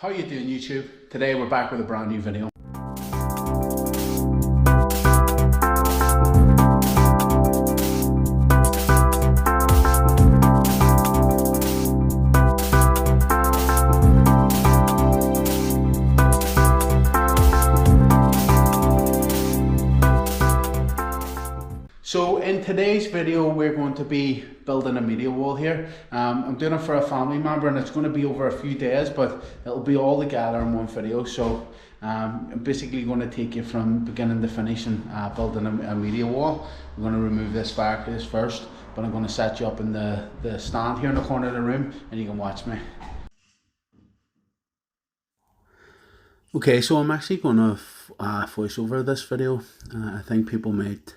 How you doing, YouTube? Today we're back with a brand new video. So in today's video we're going to be building a media wall here. I'm doing it for a family member and it's going to be over a few days, but it'll be all together in one video. So I'm basically going to take you from beginning to finish and building a media wall. I'm going to remove this fireplace first, but I'm going to set you up in the stand here in the corner of the room and you can watch me. Okay, so I'm actually going to voice over this video. I think people might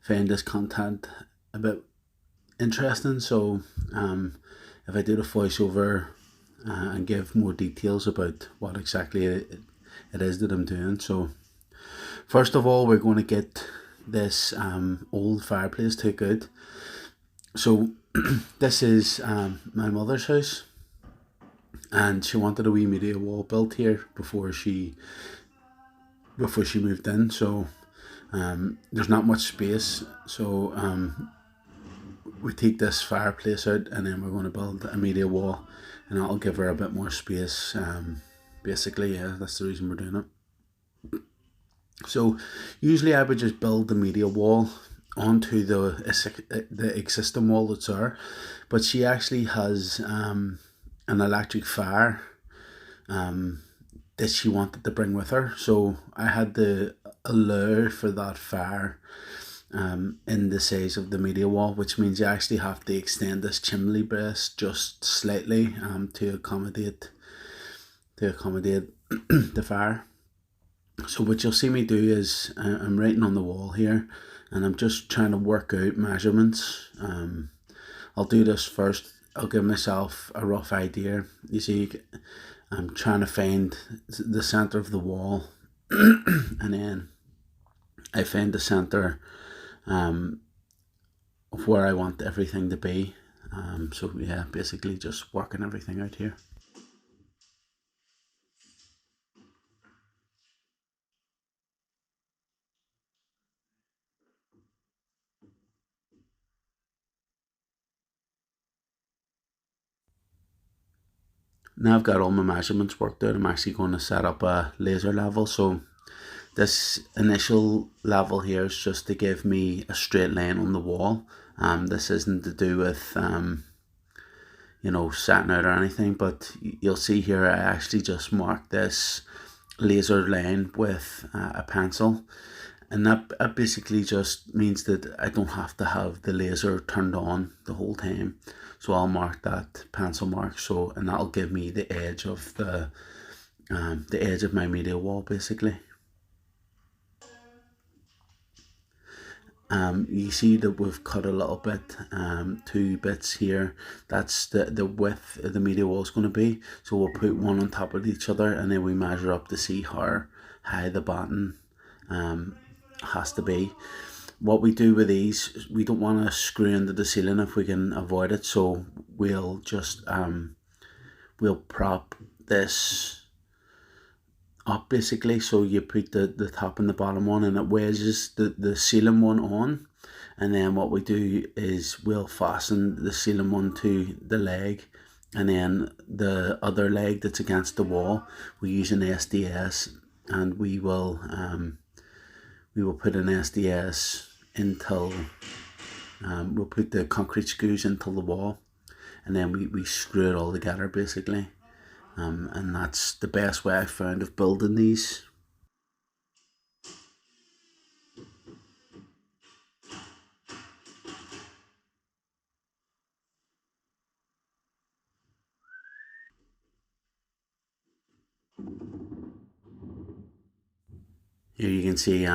find this content a bit interesting, so if I do the voiceover and give more details about what exactly it is that I'm doing. So first of all, we're going to get this old fireplace took out. So this is my mother's house, and she wanted a wee media wall built here before she moved in. So there's not much space, so we take this fireplace out and then we're going to build a media wall, and that'll give her a bit more space. Basically, yeah, that's the reason we're doing it. So usually I would just build the media wall onto the existing wall that's there, but she actually has an electric fire that she wanted to bring with her, so I had to allow for that fire in the size of the media wall, which means you actually have to extend this chimney breast just slightly to accommodate the fire. So what you'll see me do is I'm writing on the wall here and I'm just trying to work out measurements. I'll do this first. I'll give myself a rough idea. You see, I'm trying to find the center of the wall and then I find the center of where I want everything to be. So yeah, basically just working everything out here. Now I've got all my measurements worked out, I'm actually going to set up a laser level. So this initial level here is just to give me a straight line on the wall. This isn't to do with you know, setting out or anything, but you'll see here I actually just marked this laser line with a pencil, and that basically just means that I don't have to have the laser turned on the whole time. So I'll mark that pencil mark, so, and that'll give me the edge of the edge of my media wall basically. You see that we've cut a little bit, 2 bits here. That's the width of the media wall is going to be. So we'll put one on top of each other and then we measure up to see how high the bottom has to be. What we do with these, we don't want to screw into the ceiling if we can avoid it, so we'll just we'll prop this up basically. So you put the top and the bottom one and it wedges the ceiling one on, and then what we do is we'll fasten the ceiling one to the leg, and then the other leg that's against the wall we use an SDS, and we will put an SDS until we'll put the concrete screws into the wall, and then we screw it all together basically. And that's the best way I found of building these. Here you can see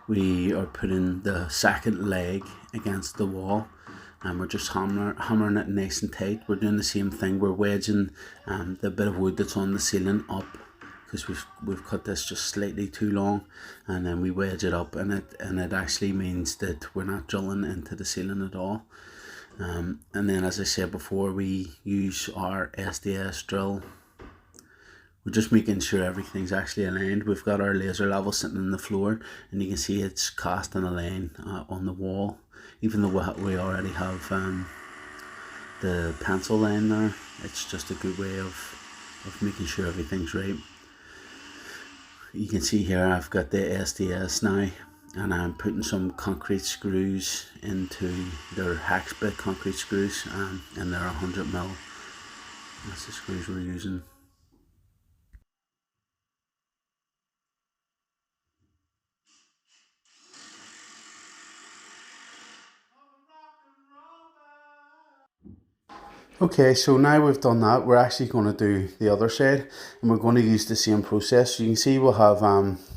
we are putting the second leg against the wall, and we're just hammering it nice and tight. We're doing the same thing. We're wedging the bit of wood that's on the ceiling up, because we've cut this just slightly too long, and then we wedge it up, and it actually means that we're not drilling into the ceiling at all. And then, as I said before, we use our SDS drill We're just making sure everything's actually aligned. We've got our laser level sitting on the floor, and you can see it's cast in a line on the wall. Even though we already have the pencil line there, it's just a good way of making sure everything's right. You can see here I've got the SDS now, and I'm putting some concrete screws into their hex bit concrete screws, and they're 100mm. That's the screws we're using. Okay, so now we've done that, we're actually going to do the other side, and we're going to use the same process. So you can see we'll have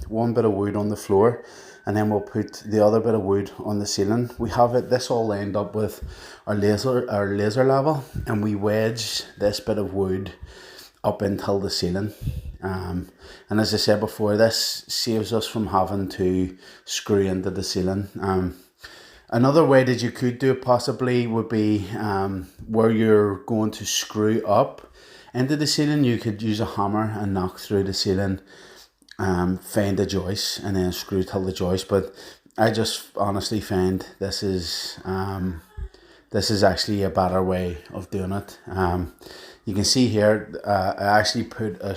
one bit of wood on the floor, and then we'll put the other bit of wood on the ceiling. We have this all lined up with our laser level, and we wedge this bit of wood up until the ceiling. And as I said before, this saves us from having to screw into the ceiling. Another way that you could do it possibly would be where you're going to screw up into the ceiling. You could use a hammer and knock through the ceiling, find a joist, and then screw till the joist. But I just honestly find this is actually a better way of doing it. You can see here I actually put a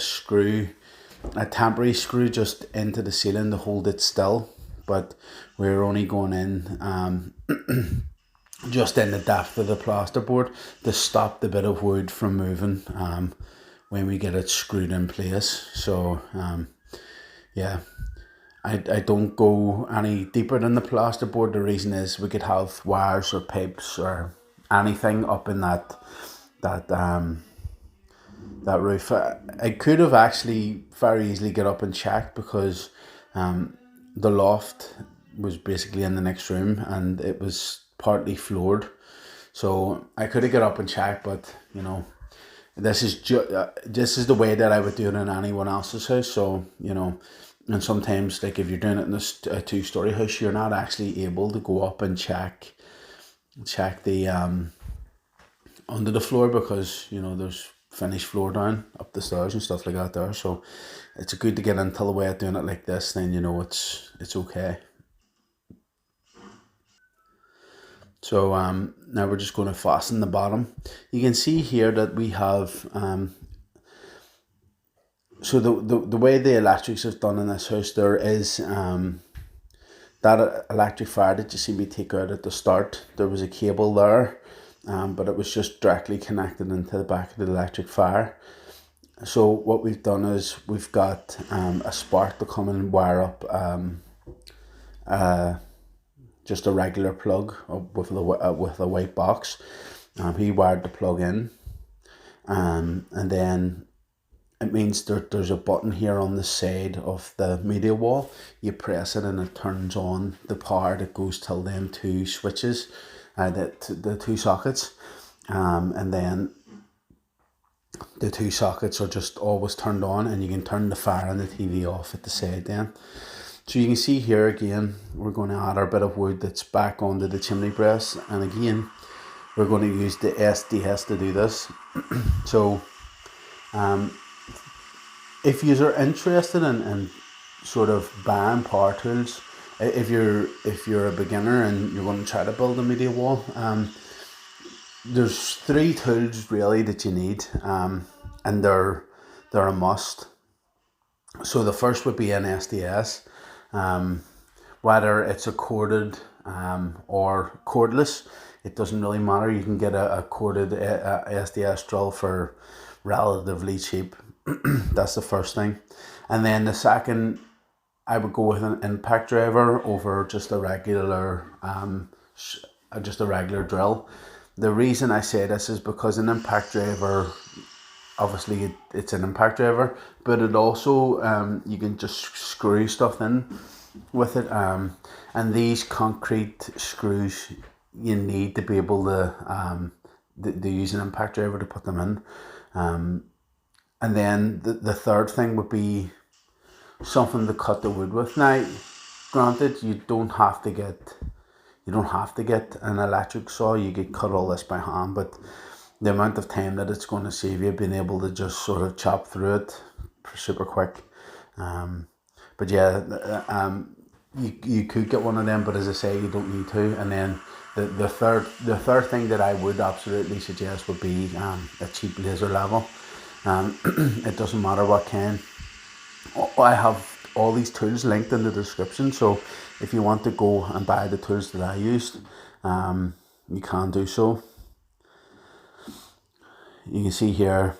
temporary screw just into the ceiling to hold it still, but we're only going in just in the depth of the plasterboard to stop the bit of wood from moving when we get it screwed in place. So yeah, I don't go any deeper than the plasterboard. The reason is we could have wires or pipes or anything up in that roof. I could have actually very easily get up and checked, because the loft was basically in the next room and it was partly floored, so I could have got up and checked. But you know, this is the way that I would do it in anyone else's house. So you know, and sometimes, like if you're doing it in a two-story house, you're not actually able to go up and check the under the floor, because you know there's finished floor down up the stairs and stuff like that there. So it's good to get into the way of doing it like this, then you know it's okay. So now we're just going to fasten the bottom. You can see here that we have so the way the electrics is done in this house, there is that electric fire that you see me take out at the start. There was a cable there, but it was just directly connected into the back of the electric fire. So what we've done is we've got a spark to come and wire up just a regular plug with a white box. He wired the plug in, and then it means there's a button here on the side of the media wall. You press it and it turns on the power that goes till them two switches, the two sockets, and then the two sockets are just always turned on, and you can turn the fire and the TV off at the side then. So you can see here again, we're going to add our bit of wood that's back onto the chimney breast, and again we're going to use the SDS to do this. So if you are interested in sort of buying power tools, if you're a beginner and you're going to try to build a media wall, there's three tools really that you need, and they're a must. So the first would be an SDS, whether it's a corded or cordless, it doesn't really matter. You can get a corded SDS drill for relatively cheap. That's the first thing. And then the second, I would go with an impact driver over just a regular drill. The reason I say this is because an impact driver, obviously it's an impact driver, but it also you can just screw stuff in with it, and these concrete screws, you need to be able to use an impact driver to put them in. And then the third thing would be something to cut the wood with. Now, granted, you don't have to get an electric saw. You could cut all this by hand, but the amount of time that it's going to save you being able to just sort of chop through it super quick. But yeah, you could get one of them, but as I say, you don't need to. And then the third thing that I would absolutely suggest would be a cheap laser level. It doesn't matter what kind. I have all these tools linked in the description, so if you want to go and buy the tools that I used, you can do so. You can see here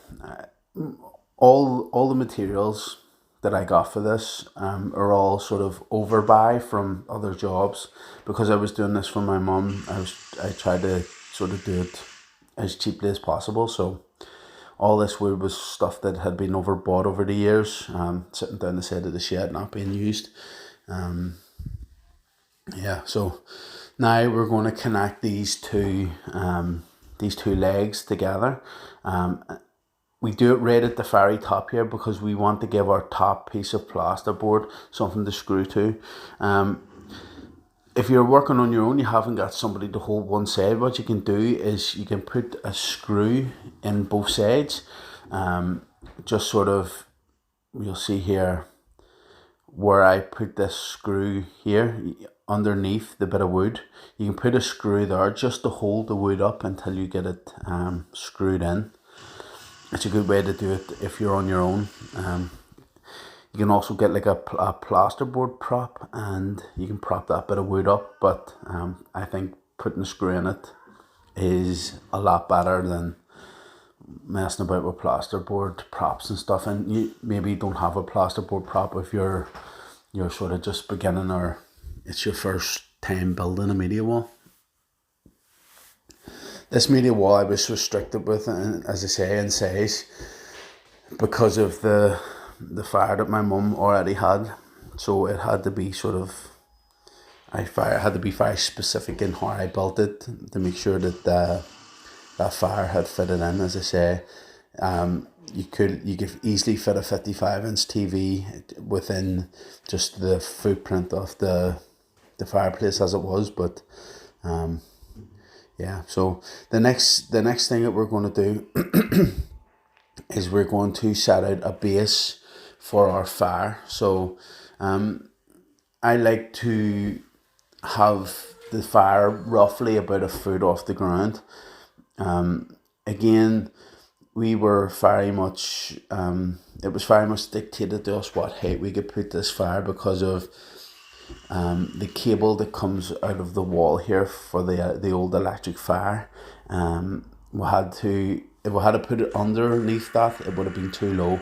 all the materials that I got for this are all sort of overbuy from other jobs. Because I was doing this for my mum, I tried to sort of do it as cheaply as possible. So all this wood was stuff that had been overbought over the years, sitting down the side of the shed, not being used. Yeah, so now we're going to connect these two legs together. We do it right at the very top here because we want to give our top piece of plasterboard something to screw to. If you're working on your own, you haven't got somebody to hold one side, what you can do is you can put a screw in both sides. Just sort of, you'll see here where I put this screw here underneath the bit of wood. You can put a screw there just to hold the wood up until you get it screwed in. It's a good way to do it if you're on your own. You can also get like a plasterboard prop, and you can prop that bit of wood up, but I think putting a screw in it is a lot better than messing about with plasterboard props and stuff. And you maybe don't have a plasterboard prop if you're sort of just beginning, or it's your first time building a media wall. This media wall I was restricted with, as I say, in size because of the fire that my mum already had. So it had to be sort of, I had to be very specific in how I built it to make sure that that fire had fitted in. As I say, you could easily fit a 55-inch TV within just the footprint of the fireplace as it was, but yeah. So the next thing that we're going to do is we're going to set out a base for our fire. So I like to have the fire roughly about a foot off the ground. Again, we were very much it was very much dictated to us what height we could put this fire because of the cable that comes out of the wall here for the old electric fire. We had to, if we had to put it underneath that, it would have been too low.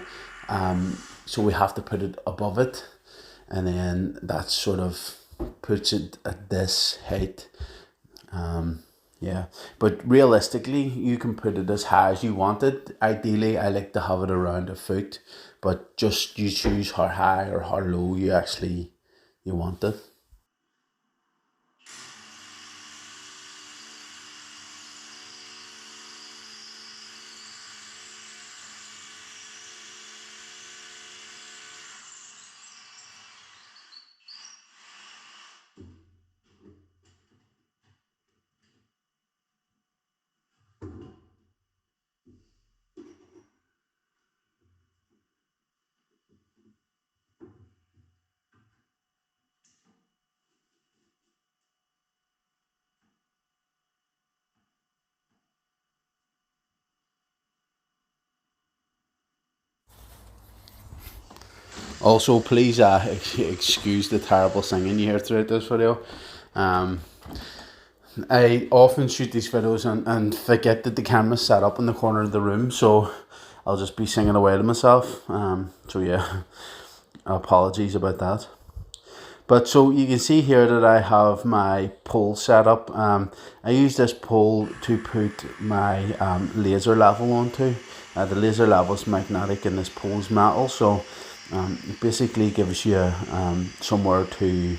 So we have to put it above it, and then that sort of puts it at this height. Yeah, but realistically, you can put it as high as you want it. Ideally, I like to have it around a foot, but just you choose how high or how low you want it. Also, please excuse the terrible singing you hear throughout this video. I often shoot these videos and forget that the camera's set up in the corner of the room, so I'll just be singing away to myself. So yeah, apologies about that. But so you can see here that I have my pole set up. I use this pole to put my laser level onto. The laser level is magnetic and this pole's metal, so it basically gives you somewhere to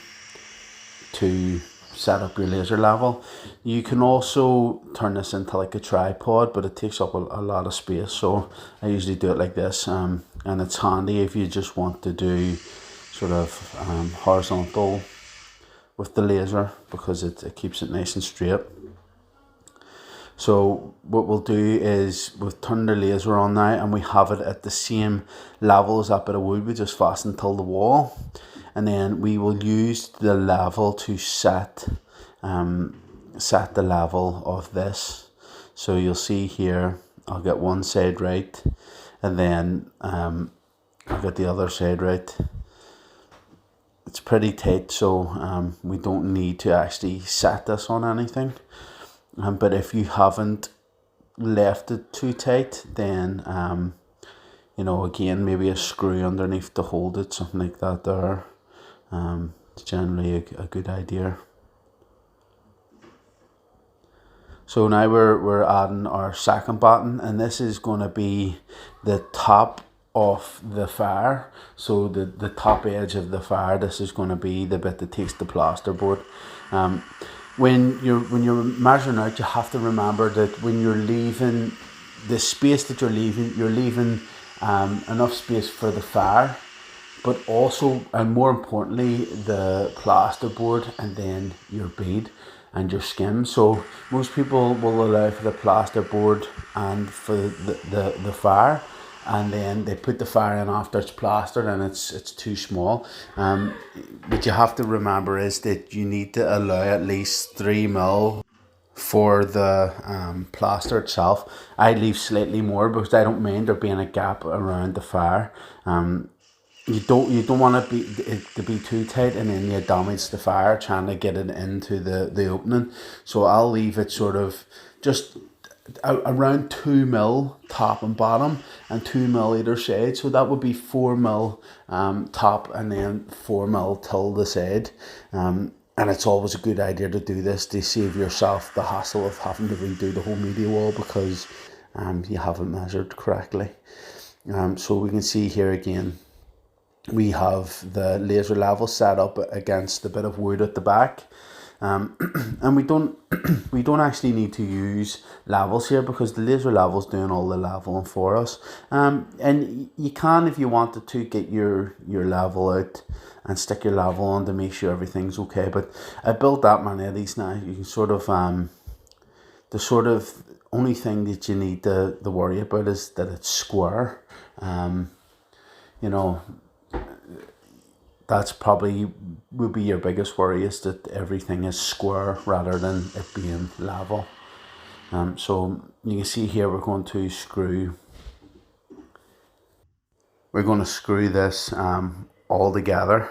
set up your laser level. You can also turn this into like a tripod, but it takes up a lot of space, so I usually do it like this, and it's handy if you just want to do sort of horizontal with the laser because it keeps it nice and straight. So what we'll do is we've turned the laser on now, and we have it at the same level as that bit of wood we just fastened till the wall, and then we will use the level to set the level of this. So you'll see here, I'll get one side right, and then I'll get the other side right. It's pretty tight, so we don't need to actually set this on anything. But if you haven't left it too tight, then you know, again, maybe a screw underneath to hold it, something like that there. It's generally a good idea. So now we're adding our second batten, and this is going to be the top of the fire. So the top edge of the fire, this is going to be the bit that takes the plasterboard. When you're measuring out, you have to remember that when you're leaving the space that you're leaving enough space for the fire, but also, and more importantly, the plasterboard, and then your bead and your skim. So most people will allow for the plasterboard and for the fire, and then they put the fire in after it's plastered, and it's too small. What you have to remember is that you need to allow at least 3 mil for the plaster itself. I leave slightly more because I don't mind there being a gap around the fire. You don't want it to be too tight, and then you damage the fire trying to get it into the opening. So I'll leave it sort of just around 2 mil top and bottom, and 2 mil either side. So that would be 4 mil top, and then 4 mil till the side. And it's always a good idea to do this to save yourself the hassle of having to redo the whole media wall because you haven't measured correctly. So we can see here again, we have the laser level set up against the bit of wood at the back. And we don't actually need to use levels here because the laser level's doing all the leveling for us. And you can, if you wanted to, get your level out and stick your level on to make sure everything's okay. But I built that many of these now. You can sort of the sort of only thing that you need to worry about is that it's square. You know, that's probably would be your biggest worry, is that everything is square rather than it being level. So you can see here we're going to screw this all together.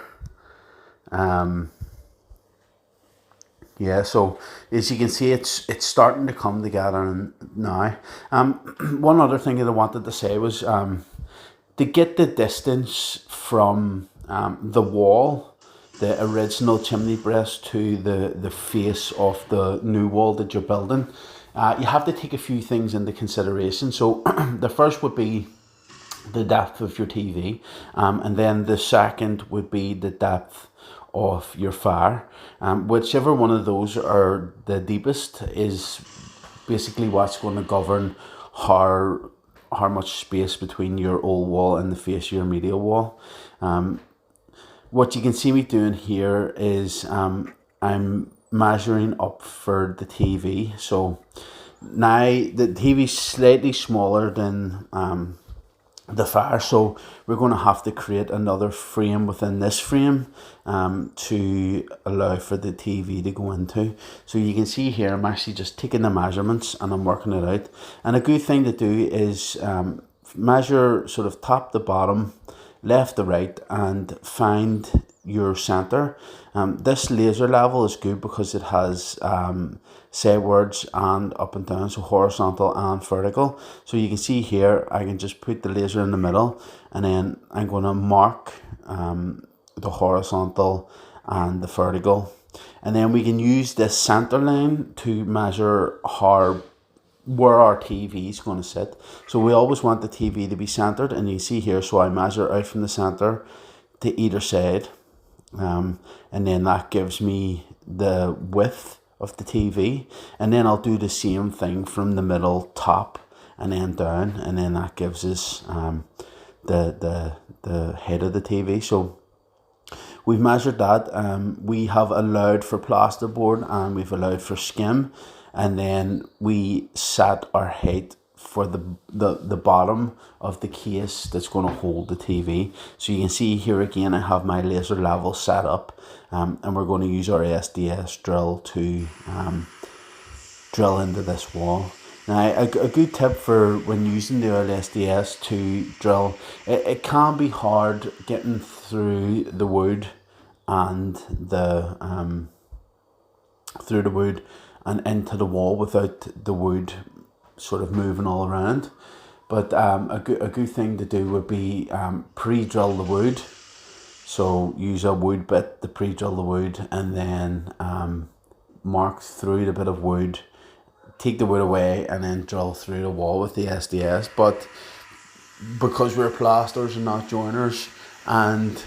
Yeah, so as you can see, it's starting to come together now. One other thing that I wanted to say was to get the distance from the wall, the original chimney breast, to the face of the new wall that you're building, you have to take a few things into consideration. So the first would be the depth of your TV, and then the second would be the depth of your fire. Whichever one of those are the deepest is basically what's going to govern how much space between your old wall and the face of your media wall. What you can see me doing here is I'm measuring up for the TV. So now the TV is slightly smaller than the fire, so we're going to have to create another frame within this frame to allow for the TV to go into. So you can see here I'm actually just taking the measurements and I'm working it out. And a good thing to do is measure sort of top to bottom, left to right, and find your center. This laser level is good because it has sidewards and up and down, so horizontal and vertical. So you can see here I can just put the laser in the middle, and then I'm going to mark the horizontal and the vertical, and then we can use this center line to measure where our TV is going to sit. So we always want the TV to be centered, and you see here, so I measure out from the center to either side, and then that gives me the width of the TV, and then I'll do the same thing from the middle top and then down, and then that gives us the head of the TV. So we've measured that. We have allowed for plasterboard and we've allowed for skim. and then we set our height for the bottom of the case that's going to hold the TV. So you can see here again I have my laser level set up, and we're going to use our SDS drill to drill into this wall. Now a good tip for when using the SDS to drill, it can be hard getting through the wood and through the wood and into the wall without the wood sort of moving all around. But a good thing to do would be pre-drill the wood. So use a wood bit to pre-drill the wood, and then mark through the bit of wood, take the wood away, and then drill through the wall with the SDS. But because we're plasters and not joiners, and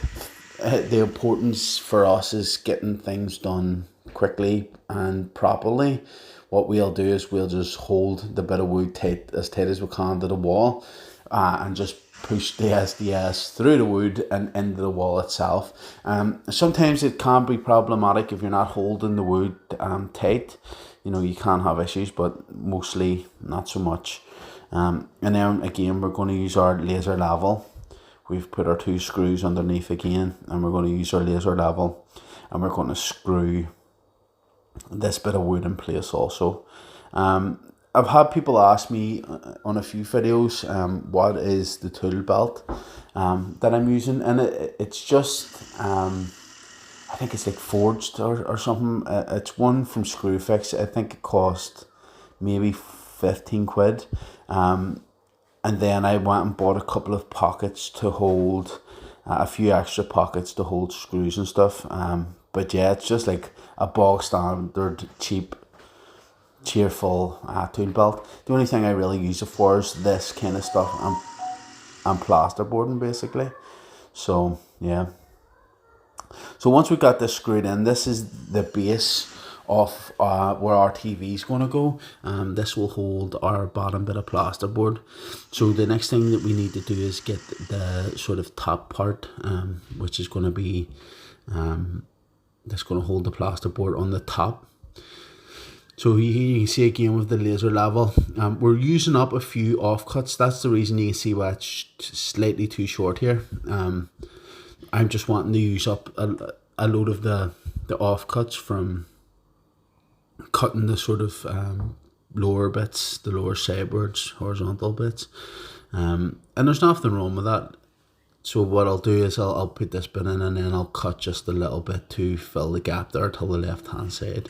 the importance for us is getting things done quickly and properly, what we'll do is we'll just hold the bit of wood tight as we can to the wall, and just push the SDS through the wood and into the wall itself. Sometimes it can be problematic if you're not holding the wood tight. You know, you can have issues, but mostly not so much. And then again, we're going to use our laser level. We've put our 2 screws underneath again, and we're going to use our laser level, and we're going to screw this bit of wood in place also. I've had people ask me on a few videos what is the tool belt that I'm using, and it's just I think it's like forged or something. It's one from Screwfix. I think it cost maybe 15 quid. And then I went and bought a couple of pockets to hold, a few extra pockets to hold screws and stuff. But yeah, it's just like a bog standard, cheap, cheerful tool belt. The only thing I really use it for is this kind of stuff and plasterboarding basically. So yeah. So once we got this screwed in, this is the base of where our TV is going to go. This will hold our bottom bit of plasterboard. So the next thing that we need to do is get the sort of top part, which is going to be that's going to hold the plasterboard on the top. So you can see again with the laser level, we're using up a few offcuts. That's the reason you can see why it's slightly too short here. I'm just wanting to use up a load of the offcuts from cutting the sort of lower bits, the lower sidewards, horizontal bits. And there's nothing wrong with that. So what I'll do is I'll put this bit in, and then I'll cut just a little bit to fill the gap there to the left hand side.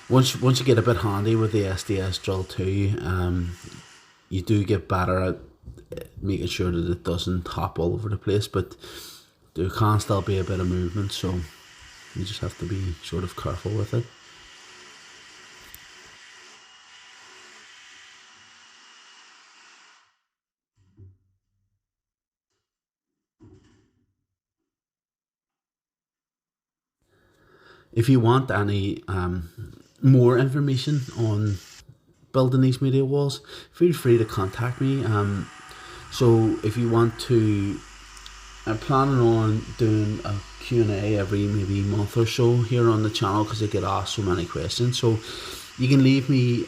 Once you get a bit handy with the SDS drill too, you do get better at making sure that it doesn't hop all over the place, but there can still be a bit of movement, so you just have to be sort of careful with it. If you want any more information on building these media walls, feel free to contact me. So if you want to, I'm planning on doing a Q&A every maybe month or so here on the channel, because I get asked so many questions. So you can leave me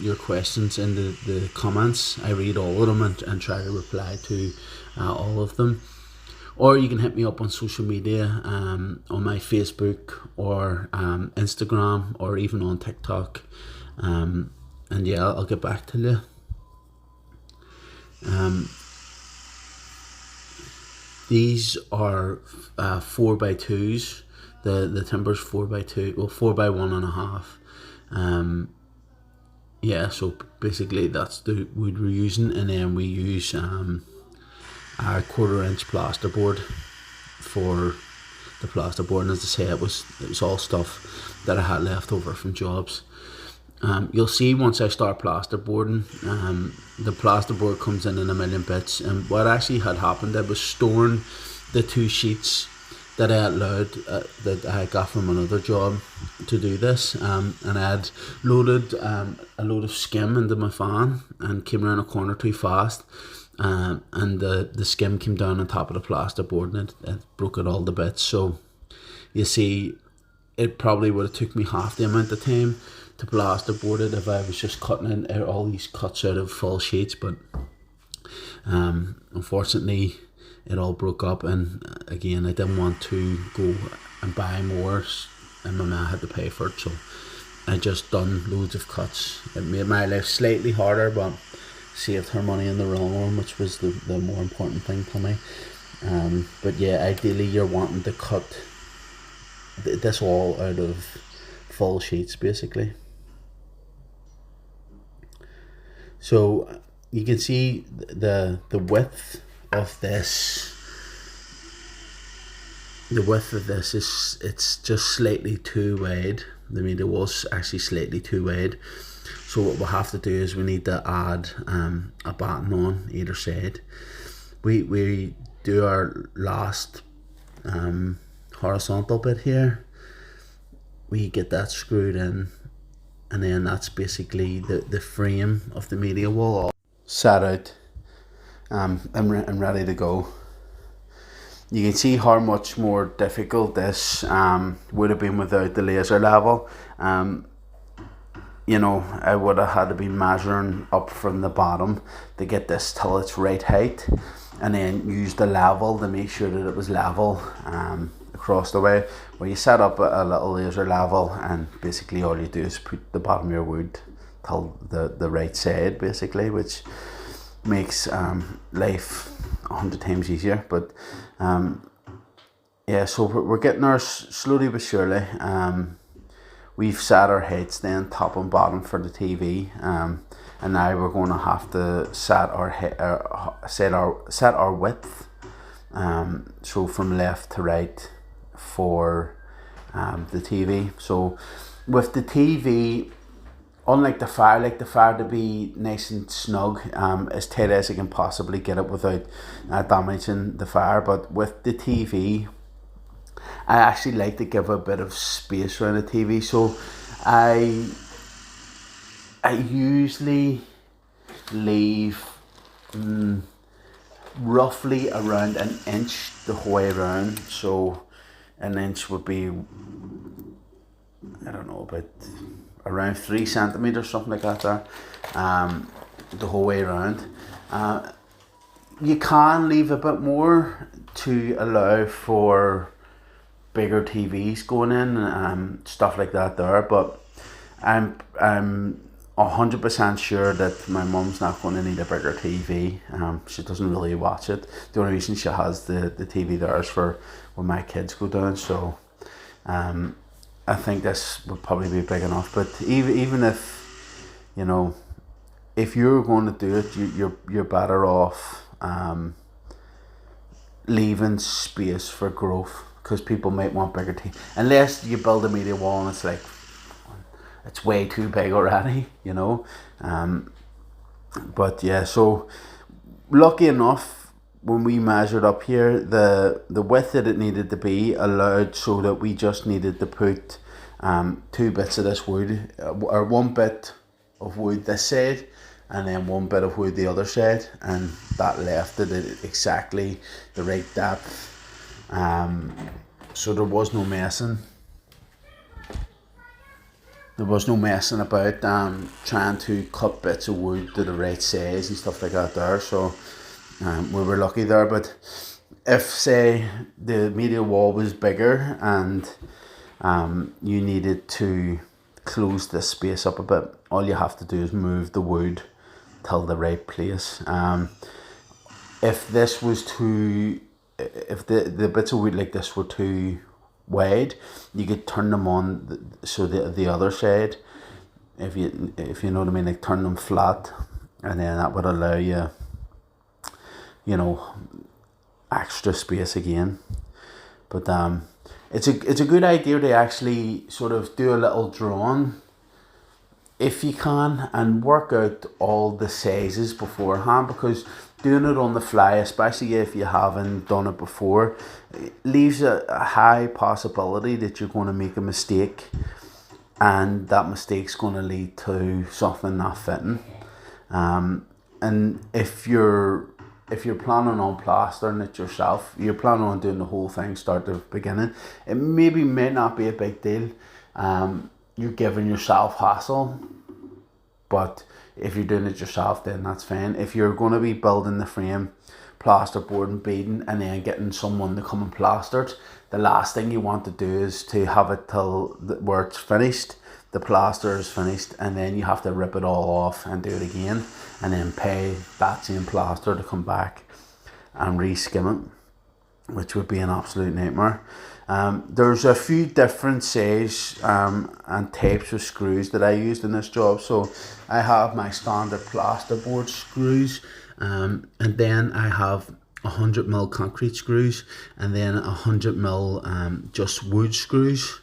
your questions in the comments. I read all of them and try to reply to all of them. Or you can hit me up on social media, on my Facebook or Instagram, or even on TikTok. And yeah, I'll get back to you. These are 4x2s. The timber's 4x2, well 4x1.5. Yeah, so basically that's the wood we're using, and then we use a 1/4-inch plasterboard for the plasterboard. And as I say, it was all stuff that I had left over from jobs. You'll see once I start plasterboarding, the plasterboard comes in a million bits. And what actually had happened, I was storing the 2 sheets that I had allowed, that I got from another job to do this, and I had loaded a load of skim into my fan and came around a corner too fast, and the skim came down on top of the plasterboard, and it broke it all to bits. So you see, it probably would have took me half the amount of time to plasterboard it if I was just cutting in all these cuts out of full sheets, but unfortunately it all broke up, and again I didn't want to go and buy more, and my mum had to pay for it, so I just done loads of cuts. It made my life slightly harder, but saved her money in the long run, which was the more important thing for me. But yeah, ideally you're wanting to cut this all out of full sheets basically. So you can see the width of this. The width of this is, it's just slightly too wide. The media was actually slightly too wide. So what we'll have to do is we need to add a batten on either side. We do our last horizontal bit here. We get that screwed in, and then that's basically the frame of the media wall all set out and ready to go. You can see how much more difficult this would have been without the laser level. You know, I would have had to be measuring up from the bottom to get this till its right height, and then use the level to make sure that it was level across the way. Where you set up a little laser level, and basically all you do is put the bottom of your wood till the right side basically, which makes life 100 times easier. But yeah, so we're getting there slowly but surely. We've set our heights then top and bottom for the TV, and now we're going to have to set our width, so from left to right for the TV. So with the TV, unlike the fire to be nice and snug, as tight as I can possibly get it without damaging the fire. But with the TV, I actually like to give a bit of space around the TV, so I usually leave roughly around an inch the whole way around. So an inch would be, I don't know, about around 3 centimeters, something like that there, the whole way around. You can leave a bit more to allow for bigger TVs going in, stuff like that there, but I'm 100% sure that my mum's not going to need a bigger TV. She doesn't really watch it. The only reason she has the TV there is for when my kids go down, so I think this would probably be big enough. But even if, you know, if you're going to do it, you're better off leaving space for growth, because people might want bigger TV, unless you build a media wall and it's like, it's way too big already, you know. But yeah, so lucky enough, when we measured up here, the width that it needed to be allowed, so that we just needed to put 2 bits of this wood, or 1 bit of wood this side, and then 1 bit of wood the other side, and that left it at exactly the right depth. So there was no messing. There was no messing about trying to cut bits of wood to the right size and stuff like that there. So we were lucky there. But if, say, the media wall was bigger and you needed to close this space up a bit, all you have to do is move the wood till the right place. If this was too, if the bits of wood like this were too wide, you could turn them on, so the other side, if you know what I mean, like turn them flat, and then that would allow you, you know, extra space again. But it's a good idea to actually sort of do a little drawing, if you can, and work out all the sizes beforehand, because doing it on the fly, especially if you haven't done it before, it leaves a high possibility that you're going to make a mistake, and that mistake's going to lead to something not fitting. And if you're if you're planning on plastering it yourself, you're planning on doing the whole thing start to beginning, it maybe may not be a big deal. You're giving yourself hassle, but if you're doing it yourself, then that's fine. If you're going to be building the frame, plasterboarding, beading, and then getting someone to come and plaster it, the last thing you want to do is to have it till where it's finished, the plaster is finished, and then you have to rip it all off and do it again, and then pay that same plaster to come back and re-skim it, which would be an absolute nightmare. There's a few different size and types of screws that I used in this job. So I have my standard plasterboard screws, and then I have 100mm concrete screws, and then 100mm just wood screws,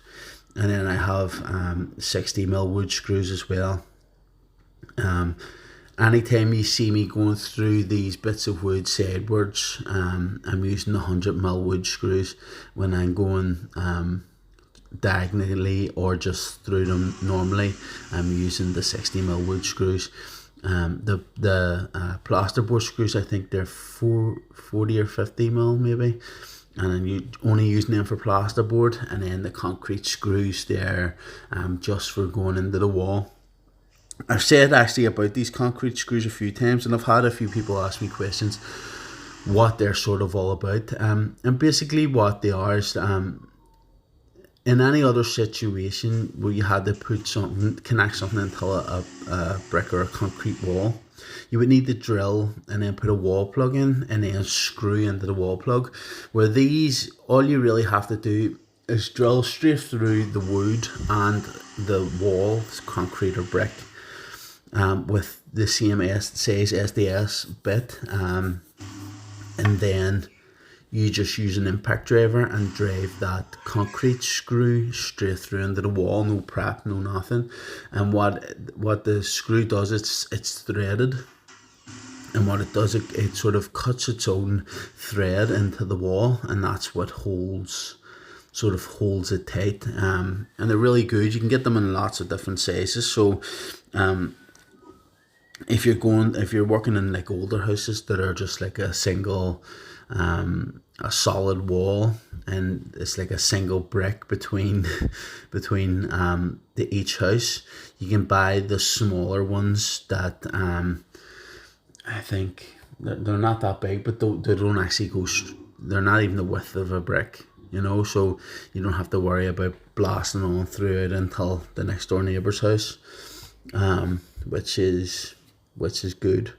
and then I have 60mm wood screws as well. Anytime you see me going through these bits of wood sidewards, I'm using the 100mm wood screws. When I'm going diagonally or just through them normally, I'm using the 60mm wood screws. The plasterboard screws, I think they're 40 or 50mm maybe, and then you only using them for plasterboard, and then the concrete screws there just for going into the wall. I've said actually about these concrete screws a few times, and I've had a few people ask me questions what they're sort of all about. And basically what they are is in any other situation where you had to put something, connect something into a brick or a concrete wall, you would need to drill and then put a wall plug in and then screw into the wall plug. Where these, all you really have to do is drill straight through the wood and the wall, concrete or brick, with the same size SDS bit, and then you just use an impact driver and drive that concrete screw straight through into the wall, no prep, no nothing. And what the screw does, it's threaded, and what it does, it sort of cuts its own thread into the wall, and that's what sort of holds it tight. And they're really good. You can get them in lots of different sizes. So if you're working in like older houses that are just like a single a solid wall, and it's like a single brick between the each house, you can buy the smaller ones that I think they're not that big, but they don't actually go they're not even the width of a brick, so you don't have to worry about blasting on through it until the next door neighbor's house, which is good.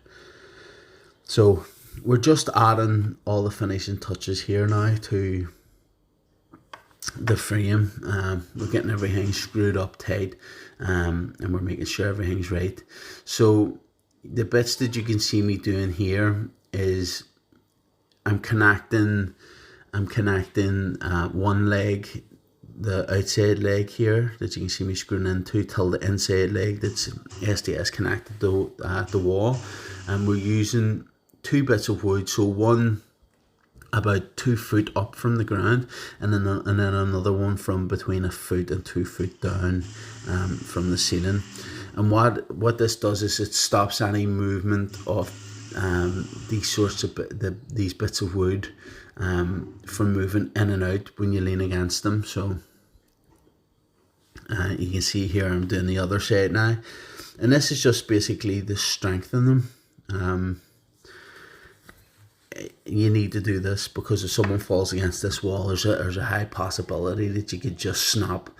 So we're just adding all the finishing touches here now to the frame. We're getting everything screwed up tight, and we're making sure everything's right. So the bits that you can see me doing here is I'm connecting one leg, the outside leg here that you can see me screwing into, till the inside leg that's SDS connected to the wall, and we're using two bits of wood, so one about 2 foot up from the ground, and then another one from between 1 foot and 2 foot down from the ceiling. And what this does is it stops any movement of these sorts of these bits of wood from moving in and out when you lean against them. So you can see here I'm doing the other side now, and this is just basically to strengthen them. You need to do this because if someone falls against this wall, there's a high possibility that you could just snap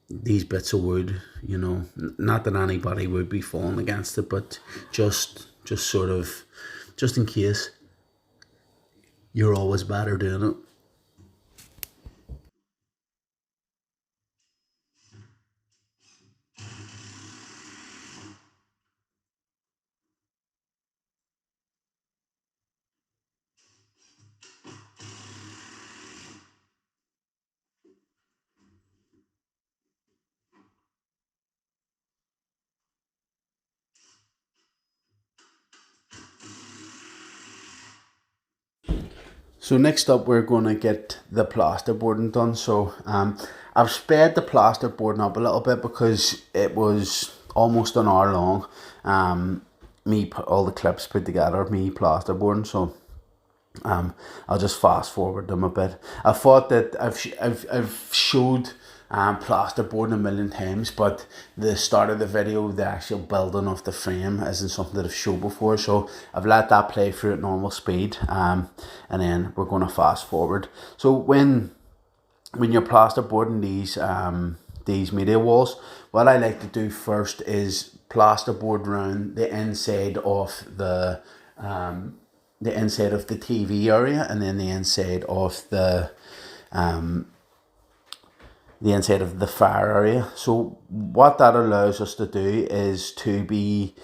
these bits of wood. Not that anybody would be falling against it, but just sort of, just in case, you're always better doing it. So next up, we're going to get the plasterboarding done. So I've sped the plasterboarding up a little bit because it was almost an hour long. me put all the clips put together, me plasterboarding. So I'll just fast forward them a bit. I thought that I've showed plasterboarding a million times, but the start of the video, the actual building of the frame, isn't something that I've showed before. So I've let that play through at normal speed, and then we're going to fast forward. So when you're plasterboarding these media walls, what I like to do first is plasterboard around the inside of the inside of the TV area, and then the inside of the inside of the fire area. So what that allows us to do is to be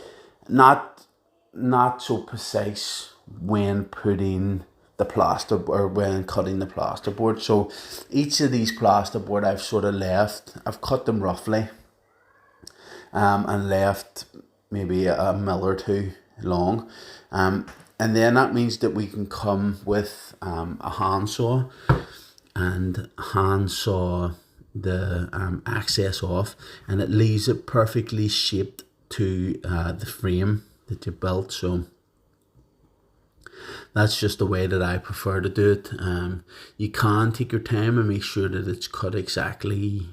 not so precise when putting the plaster, or when cutting the plasterboard. So each of these plasterboard I've cut them roughly, and left maybe a mil or two long, and then that means that we can come with a handsaw and handsaw the access off, and it leaves it perfectly shaped to the frame that you built. So that's just the way that I prefer to do it. You can take your time and make sure that it's cut exactly,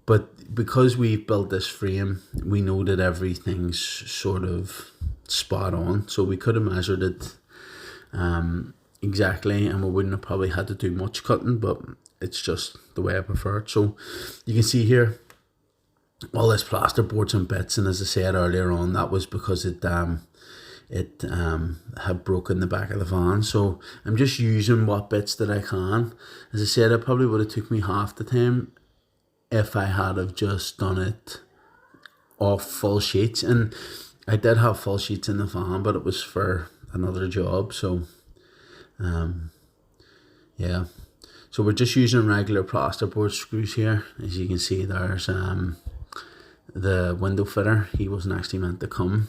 but because we've built this frame, we know that everything's sort of spot on. So we could have measured it exactly, and we wouldn't have probably had to do much cutting, but it's just the way I prefer it. So you can see here all this plasterboards and bits, and as I said earlier on, that was because it had broken the back of the van. So I'm just using what bits that I can. As I said, it probably would have took me half the time if I had have just done it off full sheets, and I did have full sheets in the van, but it was for another job. So yeah, so we're just using regular plasterboard screws here. As you can see, there's the window fitter. He wasn't actually meant to come,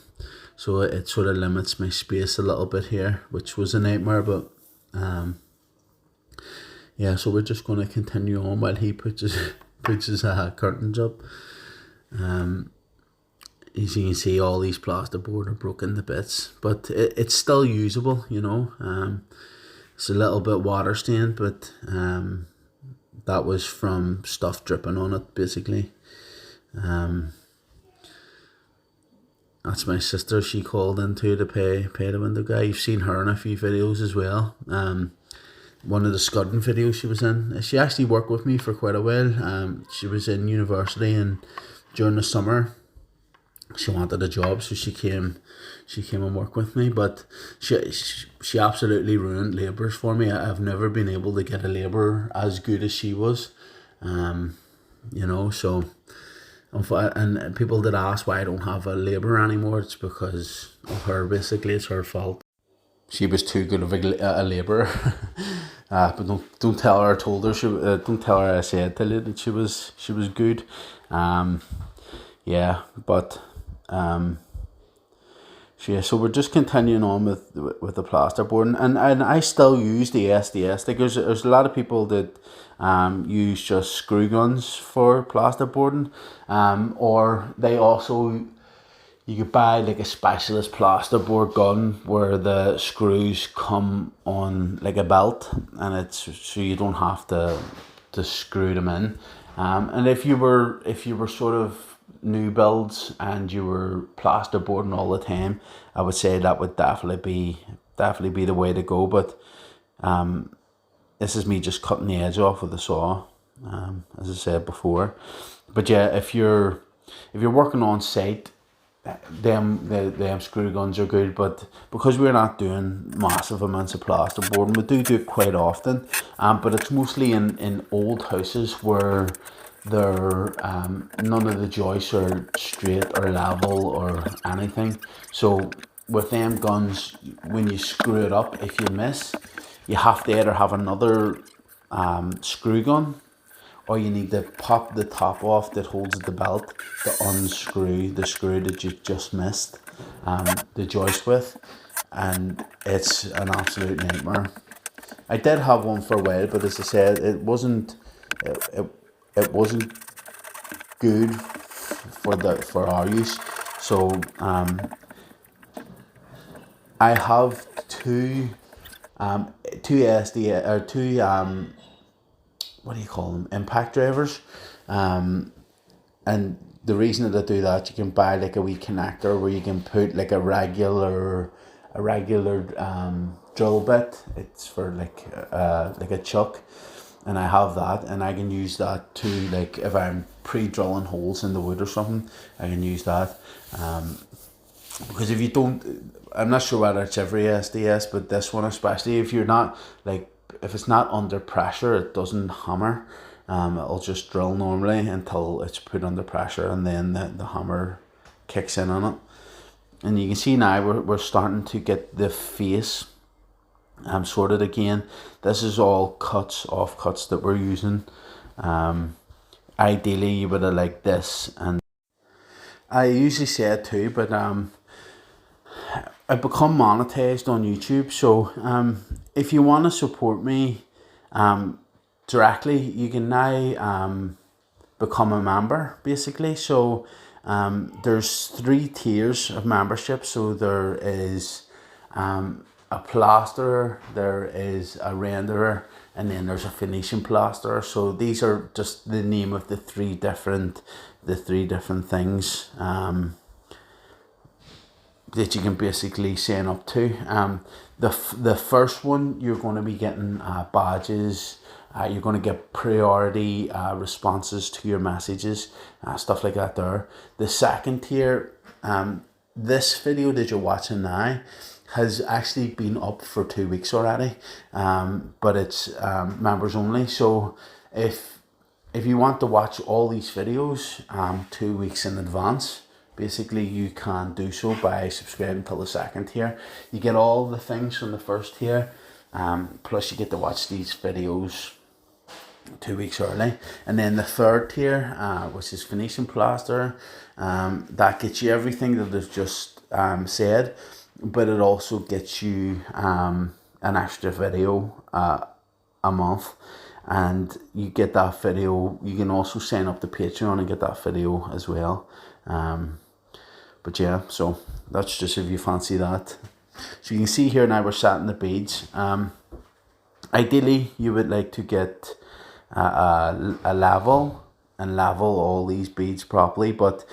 so it sort of limits my space a little bit here, which was a nightmare. But yeah, so we're just going to continue on while he puts his curtains up. As you can see, all these plasterboard are broken to bits, but it's still usable, you know. It's a little bit water stained, but that was from stuff dripping on it, basically. That's my sister. She called into to pay the window guy. You've seen her in a few videos as well. One of the scudding videos she was in. She actually worked with me for quite a while. She was in university, and during the summer she wanted a job, so she came and worked with me. But she absolutely ruined labourers for me. I've never been able to get a labourer as good as she was. You know, so, and people that ask why I don't have a labourer anymore, it's because of her. Basically, it's her fault. She was too good of a labourer. But don't tell her I told her. Don't tell her I said to you that she was good. Yeah, but so we're just continuing on with the plasterboard, and I still use the SDS. Like there's a lot of people that use just screw guns for plasterboarding, or they also, you could buy like a specialist plasterboard gun where the screws come on like a belt, and it's so you don't have to screw them in. And if you were sort of new builds and you were plasterboarding all the time, I would say that would definitely be the way to go. But this is me just cutting the edge off with a saw, as I said before. But yeah, if you're working on site, them screw guns are good. But because we're not doing massive amounts of plasterboarding, we do it quite often. But it's mostly in old houses where they're none of the joists are straight or level or anything. So with them guns, when you screw it up, if you miss, you have to either have another screw gun, or you need to pop the top off that holds the belt to unscrew the screw that you just missed the joist with, and it's an absolute nightmare. I did have one for a while, but as I said, it wasn't good for our use. So I have two SD or two what do you call them, impact drivers, and the reason that I do that, you can buy like a wee connector where you can put like a regular drill bit. It's for like a chuck, and I have that, and I can use that to, like, if I'm pre-drilling holes in the wood or something, I can use that. Because if you don't, I'm not sure whether it's every SDS, but this one especially, if you're not like, if it's not under pressure, it doesn't hammer. It'll just drill normally until it's put under pressure, and then the hammer kicks in on it. And you can see now we're starting to get the face sorted again. This is all off cuts that we're using. Ideally you would have like this, and I usually say it too, but I've become monetized on YouTube, so if you want to support me directly, you can now become a member, basically. So there's 3 tiers of membership. So there is a plasterer, there is a renderer, and then there's a finishing plasterer. So these are just the name of the three different things that you can basically sign up to. The first one, you're going to be getting badges. You're going to get priority responses to your messages, stuff like that there. The second tier, this video that you're watching now has actually been up for 2 weeks already, but it's members only. So if you want to watch all these videos 2 weeks in advance, basically you can do so by subscribing to the second tier. You get all the things from the first tier, plus you get to watch these videos 2 weeks early. And then the third tier, which is finishing plaster, that gets you everything that I've just said, but it also gets you an extra video a month, and you get that video. You can also sign up to Patreon and get that video as well. But yeah, so that's just if you fancy that. So you can see here now we're setting the beads. Ideally you would like to get a level and level all these beads properly, but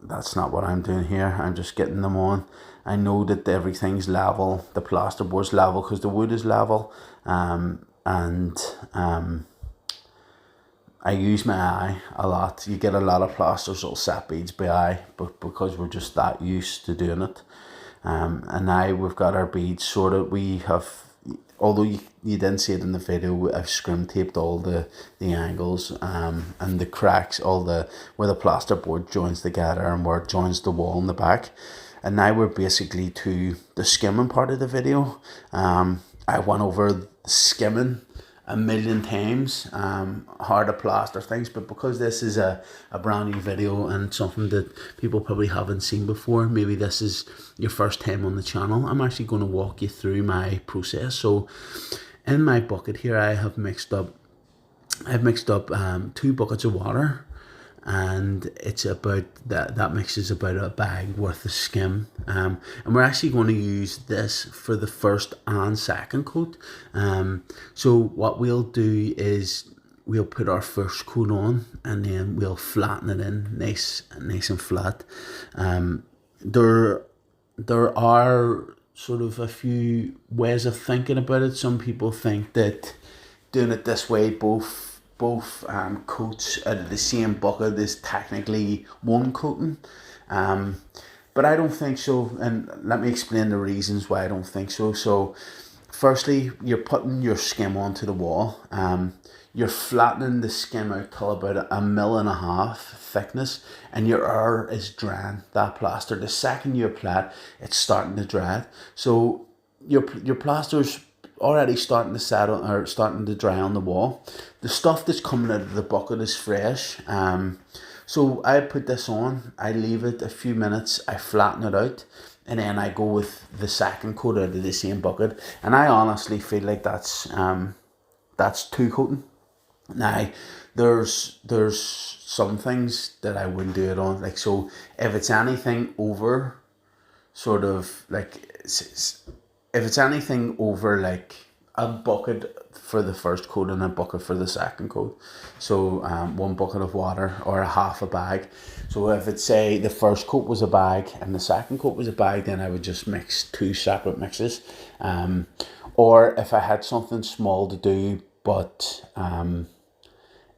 that's not what I'm doing here. I'm just getting them on. I know that everything's level, the plasterboard's level because the wood is level, and I use my eye a lot. You get a lot of plasters that'll set beads by eye, but because we're just that used to doing it. And now we've got our beads sorted. We have, although you didn't see it in the video, I've scrim taped all the angles and the cracks, where the plasterboard joins together and where it joins the wall in the back. And now we're basically to the skimming part of the video. I went over skimming a million times, how to plaster things, but because this is a brand new video and something that people probably haven't seen before, maybe this is your first time on the channel, I'm actually going to walk you through my process. So in my bucket here, I've mixed up 2 buckets of water, and it's about that mix is about a bag worth of skim, and we're actually going to use this for the first and second coat. So what we'll do is we'll put our first coat on, and then we'll flatten it in nice and flat. There are sort of a few ways of thinking about it. Some people think that doing it this way, both coats out of the same bucket is technically one coating, but I don't think so, and let me explain the reasons why I don't think so. So firstly, you're putting your skim onto the wall, you're flattening the skim out till about 1.5 mil thickness, and your air is drying that plaster. The second you apply it, it's starting to dry it. So your plaster's already starting to settle or starting to dry on the wall. The stuff that's coming out of the bucket is fresh. So I put this on, I leave it a few minutes, I flatten it out, and then I go with the second coat out of the same bucket. And I honestly feel like that's 2 coating. Now, there's some things that I wouldn't do it on. Like, so if it's anything over sort of like if it's anything over like a bucket for the first coat and a bucket for the second coat, so one bucket of water or a half a bag. So if it's say the first coat was a bag and the second coat was a bag, then I would just mix two separate mixes. Or if I had something small to do but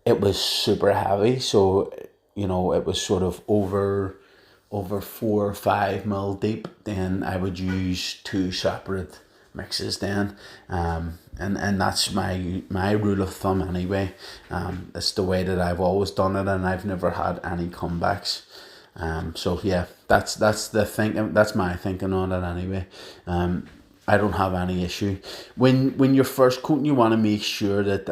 it was super heavy, so it was sort of over 4 or 5 mil deep, then I would use two separate mixes then. And that's my rule of thumb anyway. It's the way that I've always done it, and I've never had any comebacks. So yeah, that's the thing. That's my thinking on it anyway. I don't have any issue when you're first coating. You want to make sure that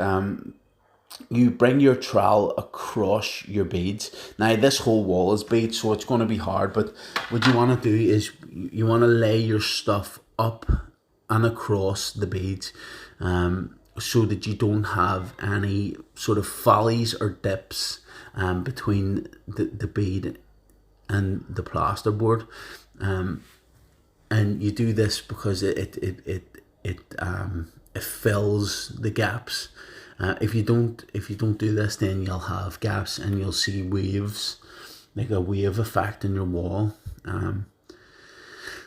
you bring your trowel across your beads. Now this whole wall is beads, so it's going to be hard, but what you want to do is you want to lay your stuff up and across the beads, so that you don't have any sort of follies or dips between the bead and the plasterboard. And you do this because it fills the gaps. If you don't do this, then you'll have gaps and you'll see waves, like a wave effect in your wall.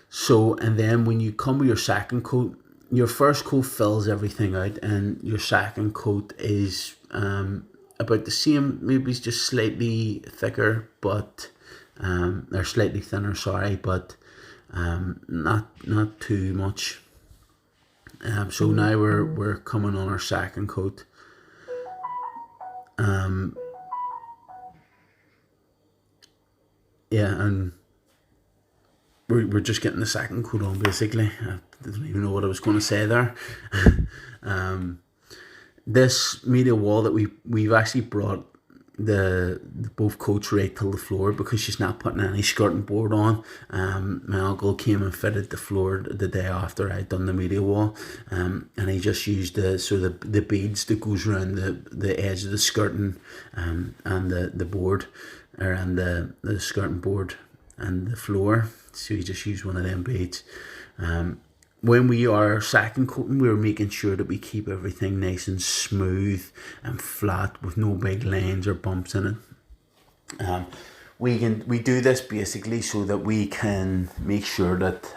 So, and then when you come with your second coat, your first coat fills everything out, and your second coat is about the same, maybe it's just slightly thicker, but or slightly thinner, sorry, but not too much. So now we're coming on our second coat. Yeah, and we're just getting the second coat on basically. I didn't even know what I was going to say there. This media wall that we've actually brought the both coats right till the floor because she's not putting any skirting board on. My uncle came and fitted the floor the day after I'd done the media wall, and he just used the beads that goes around the edge of the skirting, and the board, or and the skirting board and the floor. So he just used one of them beads. When we are second coating, we're making sure that we keep everything nice and smooth and flat with no big lines or bumps in it. We do this basically so that we can make sure that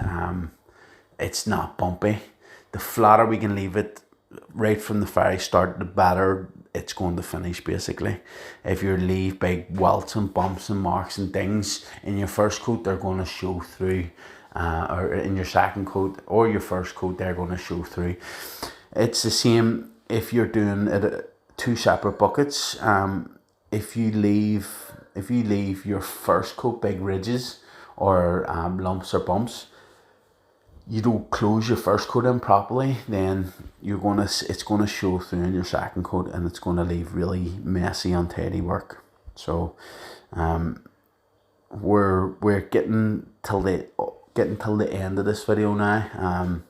it's not bumpy. The flatter we can leave it right from the very start, the better it's going to finish basically. If you leave big welts and bumps and marks and things in your first coat, they're going to show through. Or in your second coat or your first coat, they're going to show through. It's the same if you're doing it two separate buckets. If you leave your first coat big ridges or lumps or bumps, you don't close your first coat in properly, then it's gonna show through in your second coat, and it's gonna leave really messy, untidy work. So we're getting till the end of this video now.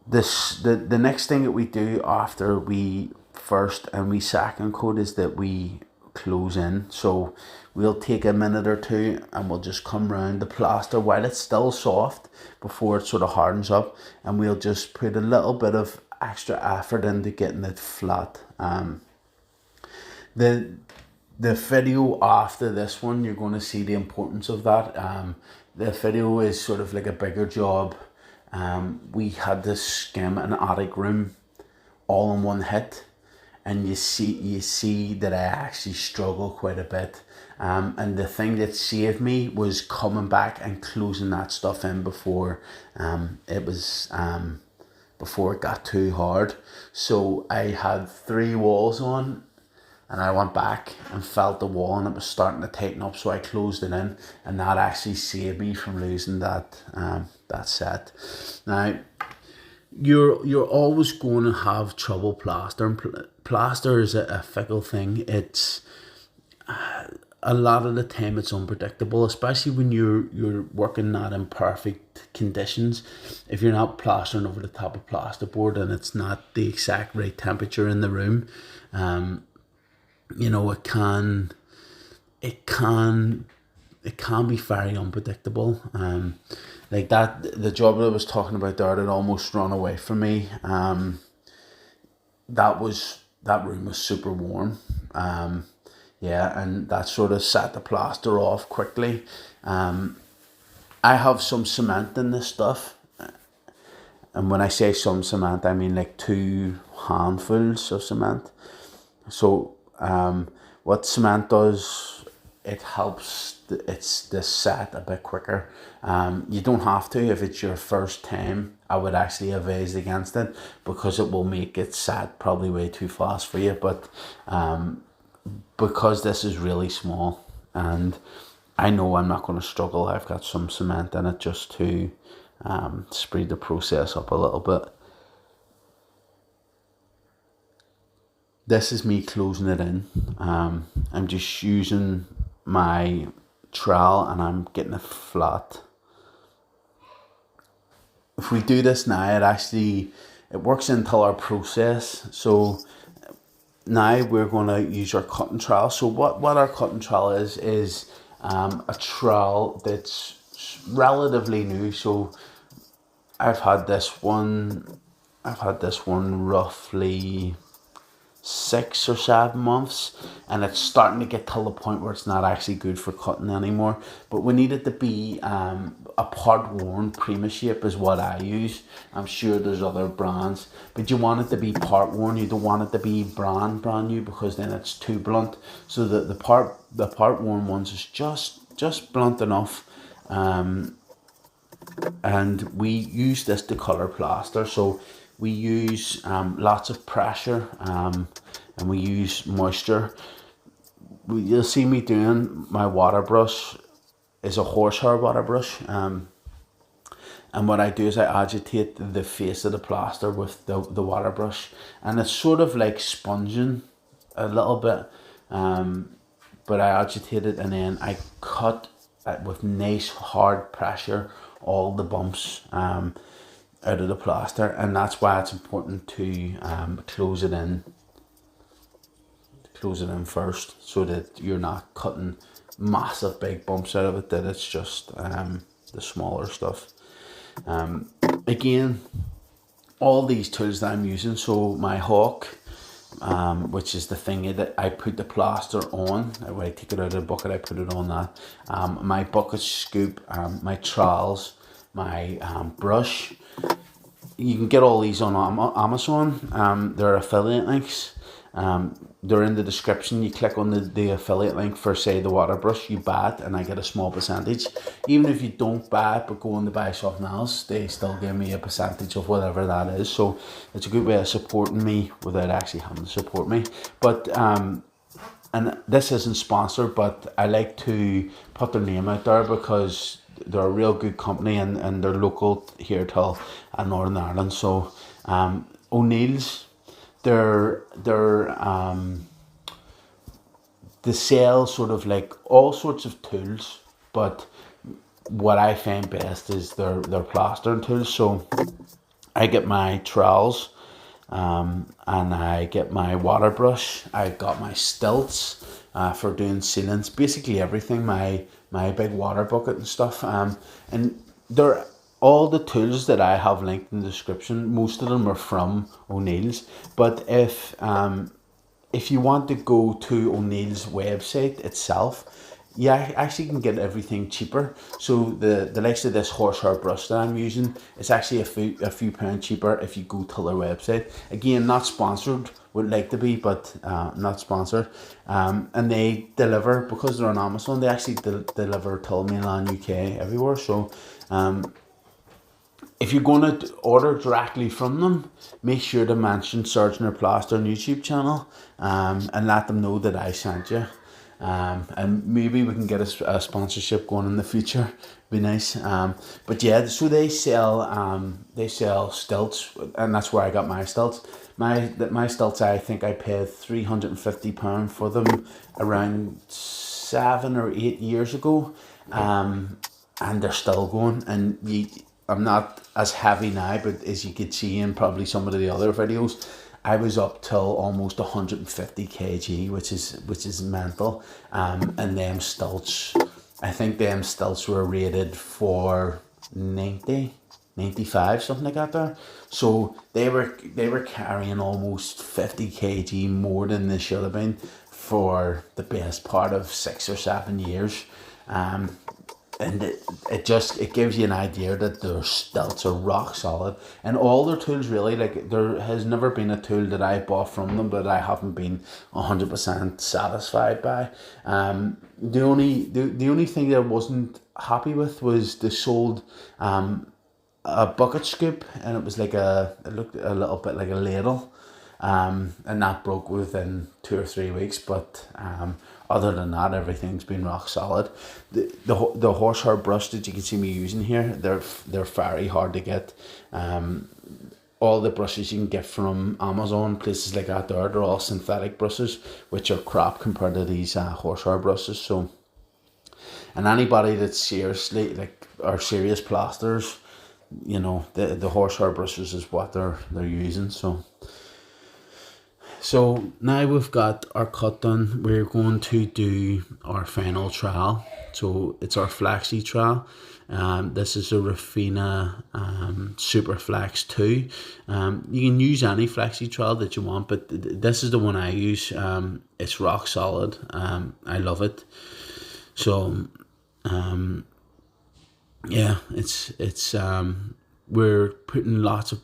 The next thing that we do after we first and we second coat is that we close in. So we'll take a minute or two and we'll just come round the plaster while it's still soft before it sort of hardens up, and we'll just put a little bit of extra effort into getting it flat. The video after this one, you're going to see the importance of that. The video is sort of like a bigger job. We had to skim an attic room all in one hit, and you see that I actually struggle quite a bit. And the thing that saved me was coming back and closing that stuff in before before it got too hard. So I had 3 walls on, and I went back and felt the wall and it was starting to tighten up, so I closed it in, and that actually saved me from losing that set. Now, you're always going to have trouble plastering. Plaster is a fickle thing. It's a lot of the time it's unpredictable, especially when you're working not in perfect conditions. If you're not plastering over the top of plasterboard and it's not the exact right temperature in the room, you know, it can be very unpredictable. Like that, the job that I was talking about there that almost run away from me. That room was super warm. Yeah, and that sort of set the plaster off quickly. I have some cement in this stuff, and when I say some cement, I mean like 2 handfuls of cement. So what cement does, it helps it's the set a bit quicker. You don't have to if it's your first time. I would actually advise against it because it will make it set probably way too fast for you. But because this is really small and I know I'm not going to struggle, I've got some cement in it just to speed the process up a little bit. This is me closing it in. I'm just using my trowel and I'm getting it flat. If we do this now, it works into our process. So now we're going to use our cutting trowel. So what our cutting trowel is a trowel that's relatively new. So I've had this one roughly 6 or 7 months, and it's starting to get to the point where it's not actually good for cutting anymore. But we need it to be a part worn. Prima shape is what I use. I'm sure there's other brands, but you want it to be part worn. You don't want it to be brand new because then it's too blunt. So the part worn ones is just blunt enough. And we use this to color plaster. So we use lots of pressure and we use moisture. You'll see me doing my water brush is a horsehair water brush. And what I do is I agitate the face of the plaster with the water brush, and it's sort of like sponging a little bit. But I agitate it and then I cut with nice hard pressure all the bumps out of the plaster, and that's why it's important to close it in first, so that you're not cutting massive big bumps out of it, that it's just the smaller stuff. Again, all these tools that I'm using, so my hawk, which is the thing that I put the plaster on. When I take it out of the bucket, I put it on that. My bucket scoop, my trowels, my brush. You can get all these on Amazon. They're affiliate links. They're in the description. You click on the affiliate link for, say, the water brush, you buy it and I get a small percentage. Even if you don't buy it but go on to buy something else, they still give me a percentage of whatever that is. So it's a good way of supporting me without actually having to support me. But and this isn't sponsored, but I like to put their name out there because they're a real good company and they're local here to Northern Ireland. So O'Neill's, they sell sort of like all sorts of tools, but what I find best is their plastering tools. So I get my trowels, and I get my water brush. I got my stilts for doing sealants, basically everything. My big water bucket and stuff. And they're all the tools that I have linked in the description. Most of them are from O'Neill's, but if you want to go to O'Neill's website itself, you actually can get everything cheaper. So the likes of this horsehair brush that I'm using, it's actually a few pounds cheaper if you go to their website. Again, not sponsored, would like to be, but not sponsored. And they deliver, because they're on Amazon, they actually deliver to Milan, UK, everywhere. So if you're going to order directly from them, make sure to mention Surgeon or Plaster on YouTube channel, and let them know that I sent you. And maybe we can get a sponsorship going in the future. Be nice. But yeah, so they sell stilts, and that's where I got my stilts. My stilts, I think I paid £350 for them, around 7 or 8 years ago, and they're still going. And I'm not as heavy now, but as you could see in probably some of the other videos, I was up till almost 150 kg, which is mental. And them stilts, I think them stilts were rated for 90, 95, something like that there. So they were carrying almost 50 kg more than they should have been for the best part of 6 or 7 years. And it gives you an idea that their stilts are rock solid, and all their tools really, like, there has never been a tool that I bought from them that I haven't been 100% satisfied by. The only thing that I wasn't happy with was they sold a bucket scoop, and it was like it looked a little bit like a ladle, and that broke within 2 or 3 weeks. But other than that, everything's been rock solid. The horsehair brush that you can see me using here, they're very hard to get. All the brushes you can get from Amazon, places like that, they're all synthetic brushes, which are crap compared to these horsehair brushes. So, and anybody that's seriously like are serious plasters, the horsehair brushes is what they're using. So now we've got our cut done, we're going to do our final trowel. So it's our flexi trowel. This is a Rafina Super Flex 2. You can use any flexi trowel that you want, but this is the one I use. It's rock solid. I love it. So yeah, it's we're putting lots of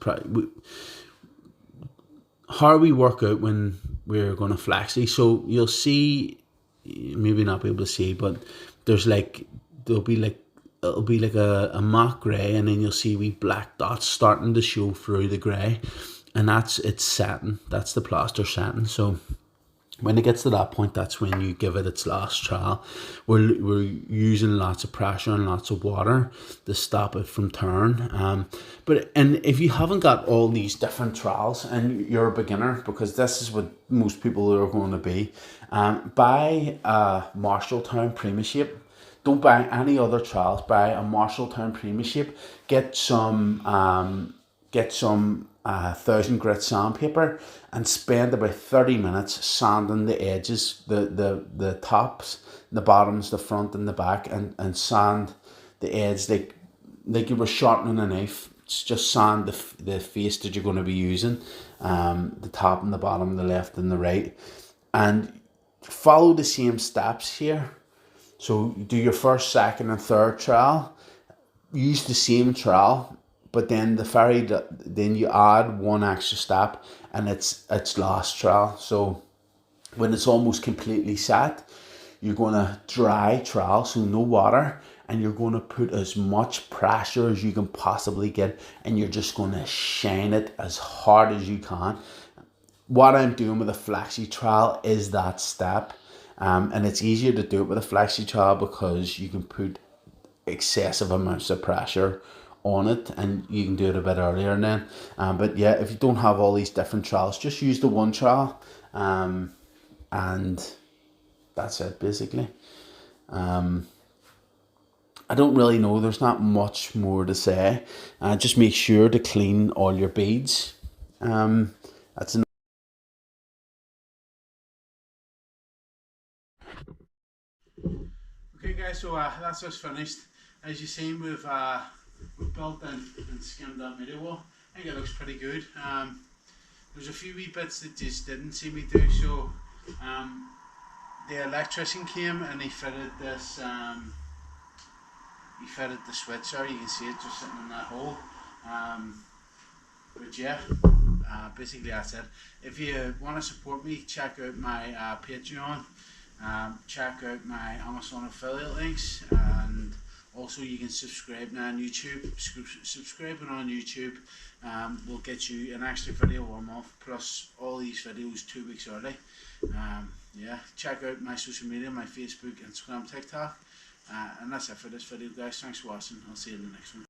how we work out when we're going to flexi. So you'll see, maybe not be able to see, but it'll be like a matte grey, and then you'll see wee black dots starting to show through the grey, and it's setting. That's the plaster setting. So when it gets to that point, that's when you give it its last trowel. We're using lots of pressure and lots of water to stop it from tearing. And if you haven't got all these different trowels and you're a beginner, because this is what most people are going to be, buy a Marshalltown Prima Shape. Don't buy any other trowels. Buy a Marshalltown Prima Shape. Get some 1000 grit sandpaper, and spend about 30 minutes sanding the edges, the tops, the bottoms, the front and the back, and sand the edge like you were sharpening a knife. It's just sand the face that you're going to be using, the top and the bottom, the left and the right, and follow the same steps here. So do your first, second and third trowel, use the same trowel, but then then you add one extra step, and it's last trowel. So when it's almost completely set, you're going to dry trowel, so no water, and you're going to put as much pressure as you can possibly get, and you're just going to shine it as hard as you can. What I'm doing with a flexi trowel is that step, and it's easier to do it with a flexi trowel because you can put excessive amounts of pressure on it, and you can do it a bit earlier. And then but yeah, if you don't have all these different trowels, just use the one trowel, and that's it basically. I don't really know, there's not much more to say. Just make sure to clean all your beads. That's enough. Okay guys, so that's us finished. As you've seen, we've built and skimmed that middle wall. I think it looks pretty good. There's a few wee bits that just didn't see me do. So the electrician came and he fitted this. He fitted the switch there. You can see it just sitting in that hole. But yeah, basically that's it. If you want to support me, check out my Patreon. Check out my Amazon affiliate links, and also you can subscribe now on YouTube. Subscribing on YouTube will get you an extra video a month, plus all these videos 2 weeks early. Yeah, check out my social media, my Facebook, Instagram, TikTok, and that's it for this video guys. Thanks for watching. I'll see you in the next one.